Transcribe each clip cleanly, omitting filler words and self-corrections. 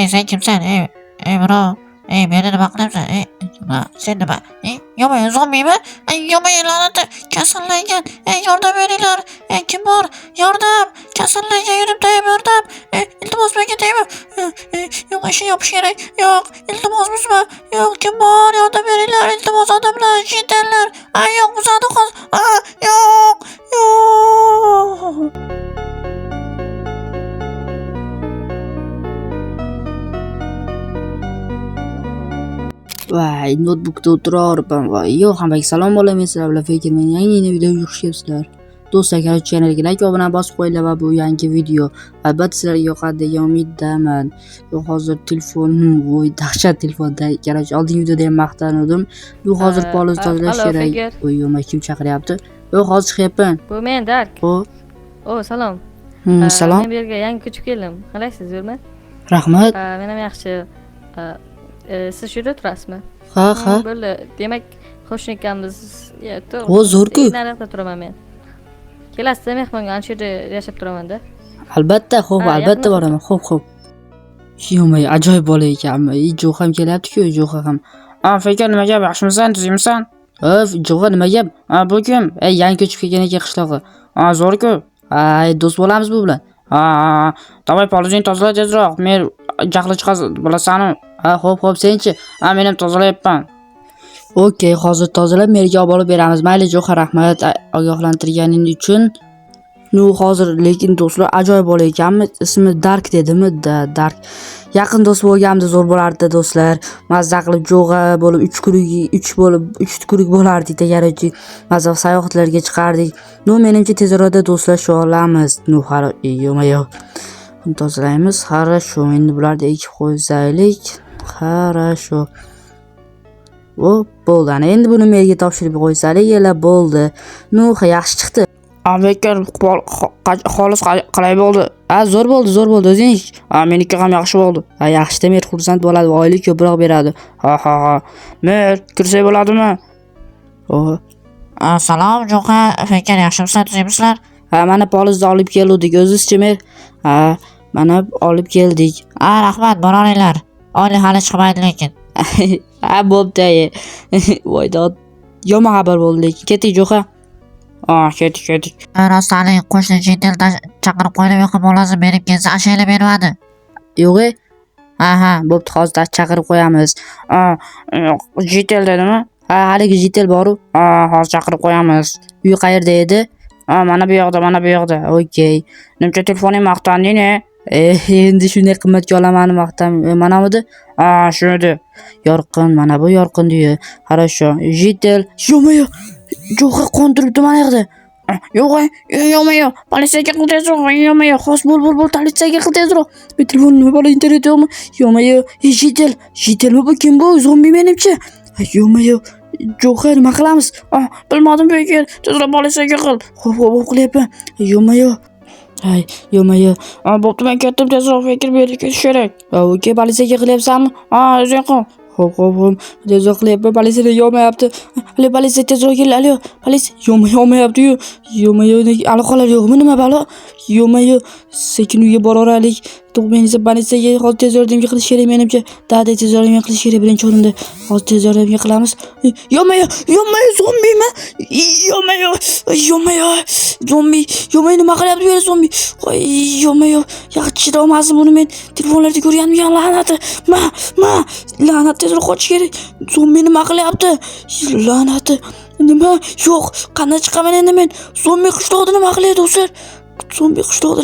sen kimsen? Bro. Beni nima qilyapsan? Sen nima? Yo'q, zombimi? Yo'q, la'nati, kasallangan. Yordam beringlar. Kim bor? Yordam. Kasallangan yuribdayam yordam. Iltimos menga tegma. Yo'q, eshik yopish kerak. Yo'q, iltimosmizmi? Yo'q, kim bor? Yordam beringlar. Iltimos odamlar, jitallar. Yo'q, buzadi qoz. Yo'q, yo'q. Vay, notebookda o'tirardim. Voy, yo hammaga salom alaykum, sizlar bilan Fakir. Men yangi videoga xush kelibsizlar. Do'stlar, kanalga like va obuna bosib qo'yinglar va bu yangi video albatta sizlarga yoqadi degan umiddaman. Hozir telefonim, voy dahshat telefonda. Oldingi videoda ham maqtandim. Bu hozir poliz tozalash kerak. Voy, yomay kim chaqiryapti? Hozir chiqyapman. Bu men Dark. Salom. Salom. Men bu yerga yangi ko'chib keldim. Qalaysiz, yo'lmi? Rahmat. Men ham yaxshi. Siz shu yerda turasizmi? Ha. Bo'ldi. Demak, qo'shni ekanmiz. Zo'r-ku. Nariyoqda turaman men. Kelasizda mehmonga ana shu yerda yashab turaman-da. Albatta, albatta boraman. Xo'p. Yomay, ajoyib bola ekanmi? Jo'xa ham kelyapti-ku, Jo'xa ham. Fakir, nima gap? Yaxshimisan? Tuzukmisan? Jo'xa nima gap? Bu kim? Yangi ko'chib kelgan ekan qishloqqa. Zo'r-ku. Do'st bo'lamiz bu bilan. Davay, polizingni tozala tezroq. Men jahli chiqaz, bilasan-ku. Xo'p, senchi? Men ham tozalayapman. Okey, hozir tozalab merga olib borib beramiz. Mayli, Jo'xa, rahmat ogohlantirganing uchun. Hozir lekin do'stlar ajoyib bo'lar ekanmi? Ismi Dark dedimi? Dark. Yaqin do'st bo'lganimda zo'r bo'lardi do'stlar. Mazza qilib Jo'xa bo'lib 3 kurik bo'lardi degarochi. Mazza sayohatlarga chiqardik. Menimcha tezroqda do'stlar shu olamiz. Yo'q. Buni tozalaymiz. Хорошо. Endi bularni ekib qo'yaylik. Хорошо. Bo'ldi. Endi buni merga topshirib qo'ysalik, bo'ldi. Yaxshi chiqdi. Fakir, xolis qalay bo'ldi? Zo'r bo'ldi. O'zing? Meniki ham yaxshi bo'ldi. Yaxshi, mer xursand bo'ladi, oylik ko'proq beradi. Ha. Mer, kirsak bo'ladimi? Salom, Jo'xa. Fakir, yaxshimisiz? Tuzukmisizlar? Mana polizni olib keldik. O'zingizchi mer? Mana olib keldik. Rahmat, boringlar. Oylik hali chiqmaydi lekin. Bo'pti. Voy, yomon xabar bo'ldi lekin. Ketdik, Jo'xa. Ketdik. Rostalik, qo'shni jitel chaqirib qo'ydim, yo'q bo'lmasa berib kelsa ashayla bermadi. Yo'q. Bo'pti, hozir chaqirib qo'yamiz. Jitel dedimi? Haligi jitel bor-ku. Hozir chaqirib qo'yamiz. Uy qayerda edi? Mana bu yoqda. Okey. Nimcha telefoning maqtanding-a? Endi shunday qimmatga olaman maqtam. Manamidi? Shu edi. Yorqin, mana bu yorqin diyor. Хорошо. Jitel. Yo'q. Jo'xa qondiribdi mana yerda. Yo'q. Politsiyaga qil tezroq. Yo'q. Xos bo'l, politsiyaga qil tezroq. Telefonim nima bo'la, internet yo'qmi? Yo'q. Jitel bu kim bu? Zombi menimcha. Yo'q. Jo'xa nima qilamiz? Bilmadim, Fakir. Tezroq politsiyaga qil. Xo'p, qilyapman. Yo'q. Bo'pti, men ketdim, tezroq Fakir bu yerga ketish kerak. Okey, politsiyaga qilyapsanmi? O'zing qil. Xo'p. Tezroq qilyapman. Politsiya yo'mayapti. Politsiya tezroq kel. Politsiya yo'mayapti-yu. Aloqalar yo'qmi? Nima balo? Yo'q. Sekin uyga boraveraylik. Menimcha politsiyaga hozir tez yordamga qilish kerak menimcha. Dada tez yordamga qilish kerak birinchi o'rinda. Hozir tez yordamga qilamiz. Yo'q, zombimi? Zombi. Nima qilyapti bu zombi? Yo'q. Yaxshi chidolmasdim buni men telefonlarda ko'rgandim. La'nati. La'nat, tezroq qochish kerak. Zombi nima qilyapti? La'nati. Nima? Yo'q, qanday chiqaman endi men? Zombi qishloqda nima qilyapti do'stlar? Zombi qishloqda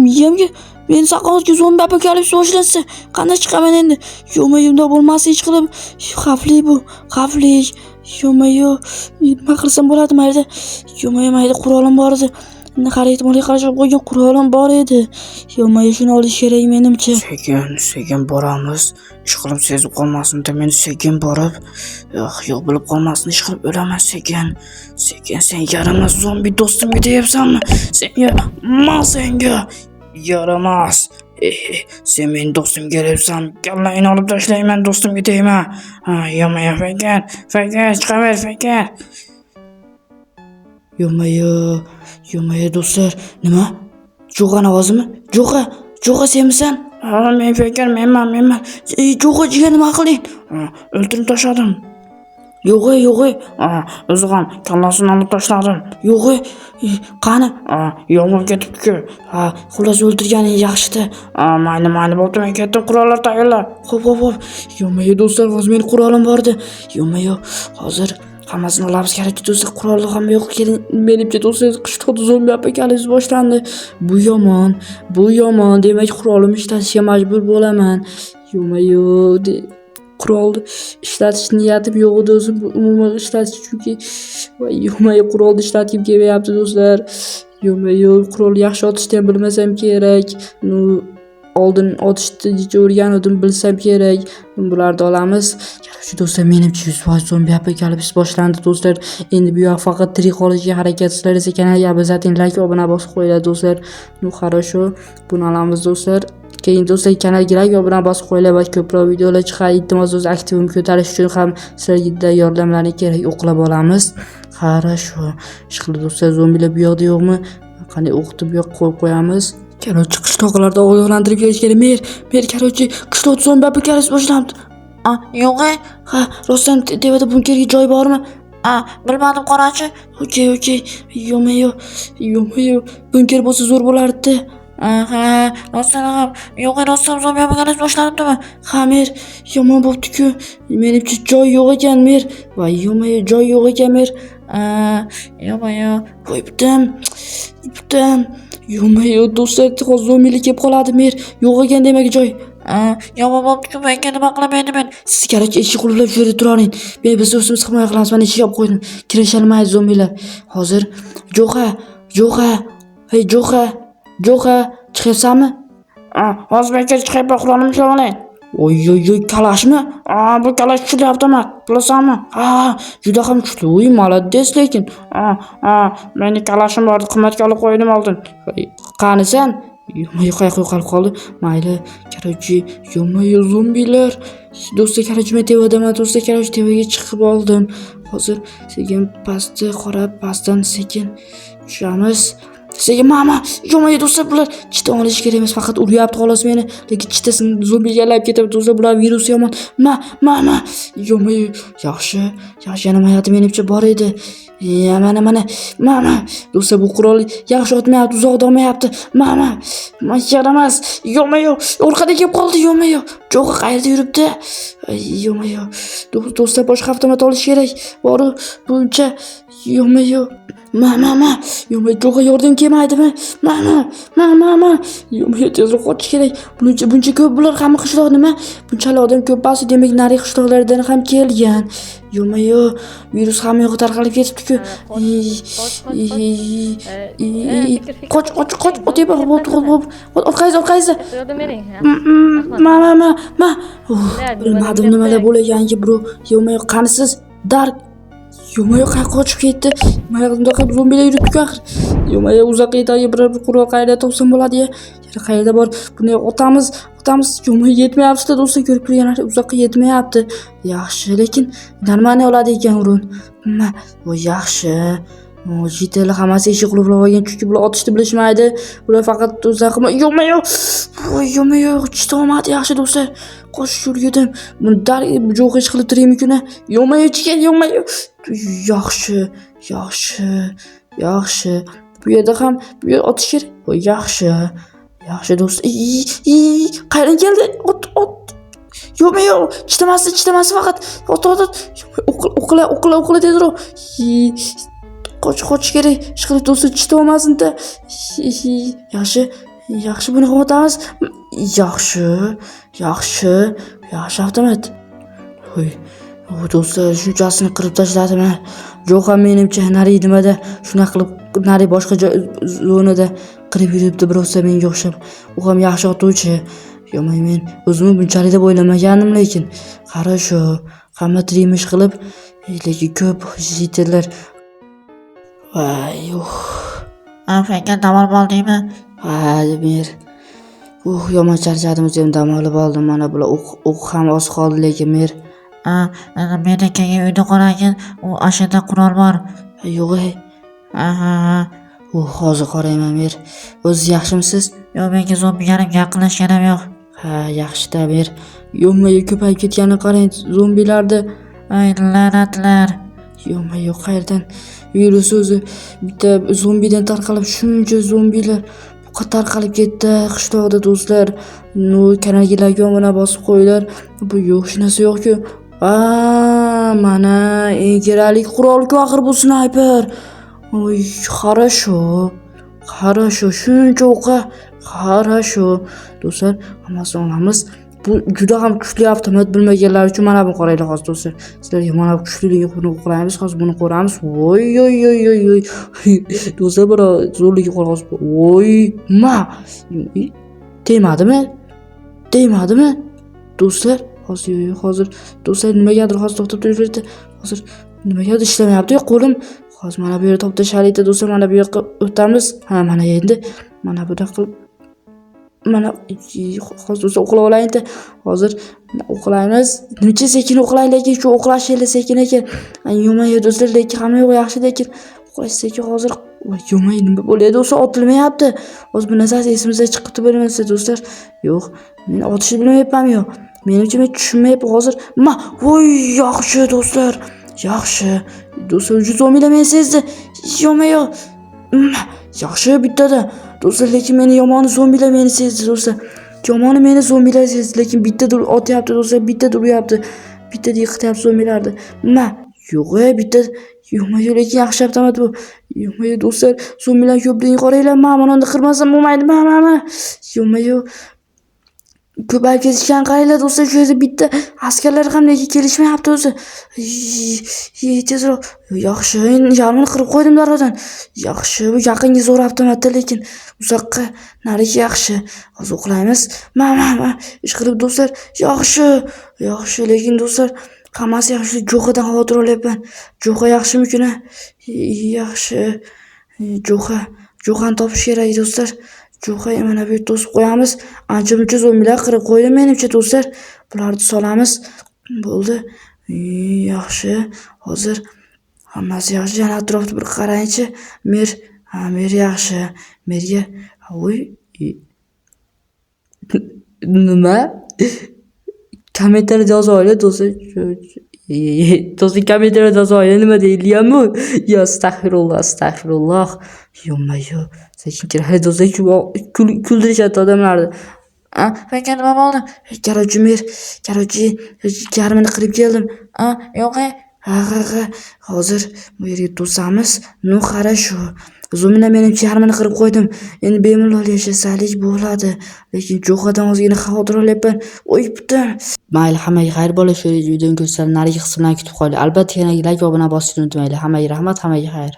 miyamga men saqovga zombi apokalips boshlansa qanday chiqaman endi? Yo'q, unda bo'lmasa hech qilib xavfli bu. Yo'q. Nima qilsam bo'ladi mayda? Mayda qurolim bor edi. Xaritamga qarashib qo'ygan qurolim bor edi. Shuni olish kerak menimcha. Sekin boramiz. Ishqilib sezib qolmasin deb men sekin borib, yo'q bilib qolmasin, ishqilib o'laman sekin. Sen yaramas zombi do'stimga deyapsanmi? Senga yaramas. Sen men do'stimga deyapsan. Kallangni olib tashlayman, do'stimga deyman. Yo'q, Fakir, chiqaver Fakir. Yo'q do'stlar. Nima? Jo'xa ovozimi? Jo'qa senmisan? Ha, men Faker, menman. Jo'qa jigar nima qiling? O'ldirib tashladim. Yo'q. O'zi ham kallasini olib tashladim. Yo'q. Qani? Yomon ketibdi-ku. Xullas o'ldirganing yaxshi-da. Mayli bo'ldi, men ketdim, qurollar tayyorla. Xo'p. Yo'q do'stlar, hozir mening qurolim bor-da. Yo'q. Hozir hammasini olamiz kerak do'stlar. Qurollar ham yo'q. Keling, menimcha do'stlar, qishloqda zombi apokalipsis boshlandi. Bu yomon. Demak, qurolimni ishlatishga majbur bo'laman. Yo'q. Qurolni ishlatish niyatim yo'q edi o'zim umuman ishlatish chunki qurolni ishlatgim kelmayapti do'stlar. Yo'q, qurolni yaxshi otishni ham bilmasam kerak. Oldin otishni o'rgandim, bilsam kerak. Bularni olamiz. Qarshi do'stlar, menimcha 100% zombi apokalipsis boshlandi do'stlar. Endi bu yoq faqat tirik qolishga harakat qilar esa kanalga обязательно like va obuna bosib qo'yinglar do'stlar. Хорошо, buni olamiz do'stlar. Keyin do'stlar, kanalga like va obuna bosib qo'yinglar va ko'proq videolar chiqadi. Iltimos o'z aktivimni ko'tarish uchun ham sizlarga yordamlaringiz kerak. O'qlab olamiz. Хорошо. Ishqilib do'stlar, zombilar bu yoqda yo'qmi? Qanday o'qitib bu yoqqa qo'yib qo'yamiz? Qarochi, qishloqlarda ogohlantirib berish kerak. Mer, qarochi, qishloqda zombi apokalipsis boshlandi. Yo'q. Ha, rostdan devada bunkerga joy bormi? Bilmadim qorachi. Okey. Yo'q. Bunker bo'lsa zo'r bo'lardi. Rostdan zombi apokalipsis boshlandimi? Ha, mer, yomon bo'pti-ku. Menimcha joy yo'q ekan, mer. Voy, joy yo'q ekan, mer. Yo'q. Qo'yibdim. Yo'q, do'stlar, hozir zombilar kelib qoladi, mer. Yo'q ekan demak joy. Yomon bo'pti-ku, menga nima qilaman men? Siz kerak eshik qulflab shu yerda turavering. Biz o'zimiz himoya qilamiz. Mana eshik olib qo'ydim. Kirisholmaydi zombilar. Hozir Hey, Jo'qa, chiqyapsanmi? Hozir men chiqib qurolimni ushlab Oy, kalashmi? Bu kalash kuchli avtomat, bilasanmi? Juda ham kuchli. Uy, malades lekin. Meni kalashim bor, qimmatga olib qo'ydim oldin. Qanisan? Yo'q, qolib qoldi. Mayli, qarochi, zombilar. Do'stlar, qarochi, men tevadaman. Do'stlar, qarochi, tevaga chiqib oldim. Hozir sekin pastga qarab, pastdan sekin tushamiz. Mama, do'stlar, bular chita olish kerak emas, faqat uryapti xolos meni. Lekin chitasini zombiga aylab ketadi do'stlar, bular virus yomon. Mama, yaxshi, yana hayotim menimcha bor edi. Mana, mama, do'stlar, bu qurol yaxshi otmayapti, uzoqda olmayapti. Mama, yaramas. Orqada kelib qoldi. Jo'qa qayerda yuribdi? Do'stlar, boshqa avtomat olish kerak. Bor buncha. Mama, Jo'qa yordam kelmaydimi? Mama, tezroq qochish kerak. Buncha ko'p bular hamma qishloq nima? Bunchalik odam ko'p bo'lsa, demak nari qishloqlardan ham kelgan. Virus hamma yoqqa tarqalib ketibdi-ku. Qoch, o'tib hop. Orqangizda. Yordam bering. Mama. Bilmadim nimalar bo'laganiga, bro. Qanisiz? Dark. Qayerga qochib ketdi? Mana bunday zombilar yuribdi-ku axir. Uzoqqa yetadigan bir qurol qayerda topsam bo'ladi-ya? Qayerda bor? Buni otamiz. Yetmayapti do'stlar, ko'rib turganlar, uzoqqa yetmayapti. Yaxshi, lekin normalniy oladi ekan urun. Yaxshi. Jitali hammasi eshik qulflab olgan, chunki bular otishni bilishmaydi. Bular faqat do'stlar chita olmadi. Yaxshi do'stlar, qochib yurgandim. Buni dar jo'q ish qilib turaymi-kuni? Chiqgan. Yaxshi. Bu yerda ham otish kerak. Yaxshi do'stlar. Qayerdan keldi? Ot. Chitamasdi faqat. Ot. O'qila tezroq. Qochish kerak. Ishqilib do'stlar, chita olmasin-da. Yaxshi, buni ham otamiz. Yaxshi avtomat. Do'stlar, shunchasini qirib tashladimi? Jo'q ham menimcha nari nimada shunaqa qilib nari boshqa zonada qirib yuribdi, birovsa menga o'xshab. U ham yaxshi otuvchi. Men o'zimni bunchalik deb o'ylamagandim, lekin qarashu hamma trimish qilib, lekin ko'p jitellar. Faker dam olib oldingmi? Mer. Yomon charchadim, o'zim dam olib oldim. Mana bular o'q ham oz qoldi, lekin mer. Meniki uyda qolgan, u ashada qurol bor. Yo'q. hozir qarayman Mer. O'zingiz yaxshimisiz? Yo'q, menga zombiganim yaqinlashgan ham yo'q. Ha, yaxshi-da Mer. Yo'q, ko'payib ketganini qarang, zombilarni. Ay, la'natlar. Yo'q, qayerdan virus o'zi bitta zombidan tarqalib shuncha zombilar tarqalib ketdi qishloqda do'stlar. Kanalga lagomini bosib qo'yinglar. Bu yo'q, shunasi yo'q-ku. Mana eng kerakli qurol-ku axir bu snayper. Oy, хорошо, shuncha o'qa. Хорошо. Do'stlar, hammasini olamiz. Bu juda ham kuchli avtomat bilmaganlar uchun mana buni qaranglar hozir do'stlar. Sizlarga mana bu kuchliligini qo'yamiz, hozir buni ko'ramiz. Voy. Do'stlar, bir zo'rligi qolgan hozir. Voy, Tegmadimi? Do'stlar, hozir do'stlar nimagadir hozir to'xtab turibdi. Hozir nimagadir ishlamayapti qo'lim. Hozir mana bu yerda to'xtashalikda do'stlar, mana bu yoqqa o'tamiz. Ha, mana endi mana bu yoqqa hozir do'stlar o'qlab olaylik. Hozir o'qlaymiz. Necha sekin o'qlaylik, lekin shu o'qlashinglar sekin ekan. Yo'q do'stlar, lekin hamma yo'q yaxshi, lekin o'qlash sekin hozir. Yo'q, nima bo'lyapti do'stlar? Otilmayapti. Hozir bu narsasi esimizdan chiqibdi bilmaysiz do'stlar. Yo'q, men otishni bilmayapman yo'q. Menimcha men tushunmayapman hozir. Voy, yaxshi do'stlar. Yaxshi. Do'stlar, uch zombilar meni sezdi. Yo'q. Yaxshi bittada. Do'stlar, lekin meni yomoni zombilar meni sezdi do'stlar. Yomoni meni zombilar sezdi, lekin bitta otyapti do'stlar, bitta uryapti. Bitta yiqityapti zombilarni. Yo'q, bitta yo'q, lekin yaxshi avtomat bu. Yo'q do'stlar, zombilar ko'pligini qaranglar. Mana unda qirmasam bo'lmaydi. Yo'q. Ko'payib ketishgan qaranglar do'stlar, shu yerda bitta askarlar ham lekin kelishmayapti o'zi. Tezroq. Yaxshi, yarmini qirib qo'ydim darvozadan. Yaxshi, bu yaqinga zo'r avtomatda, lekin uzoqqa narigi yaxshi. Hozir o'qlaymiz. Ish qilib do'stlar. Yaxshi, lekin do'stlar, hammasi yaxshi. Jo'xadan xavotir olyapman. Jo'xa yaxshimikin? Yaxshi. Jo'xani topish kerak do'stlar. Jo'xa mana bu yerda to'sib qo'yamiz. Ancha-muncha zombilar qirib qo'ydi menimcha do'stlar. Bularni solamiz. Bo'ldi. Yaxshi. Hozir hammasi yaxshi. Yana atrofga bir qaraychi. Mer yaxshi. Merga nima? Kommentariyada yozib oling do'stlar. Do'stlar, kommentariyada yozib oling nima deyilyapti? Ya astag'firulloh. Yo'q. Sekin kerak do'stlar, kuldirishyapti odamlarni. Menga nima bo'ldi? Короче, yarmini qirib keldim. Yo'q. Hozir bu yerga to'samiz. Хорошо. Zombilar menimcha yarmini qirib qo'ydim. Endi bemalol yashasalik bo'ladi. Lekin Jo'xadan ozgina xavotir olyapman. Oy, putim. Mayli, hammaga xayr bo'lishi. Shu videoni ko'rsatib, narigi qismdan kutib qoling. Albatta, yana like va obuna bosishni unutmanglar. Hammaga rahmat, hammaga xayr.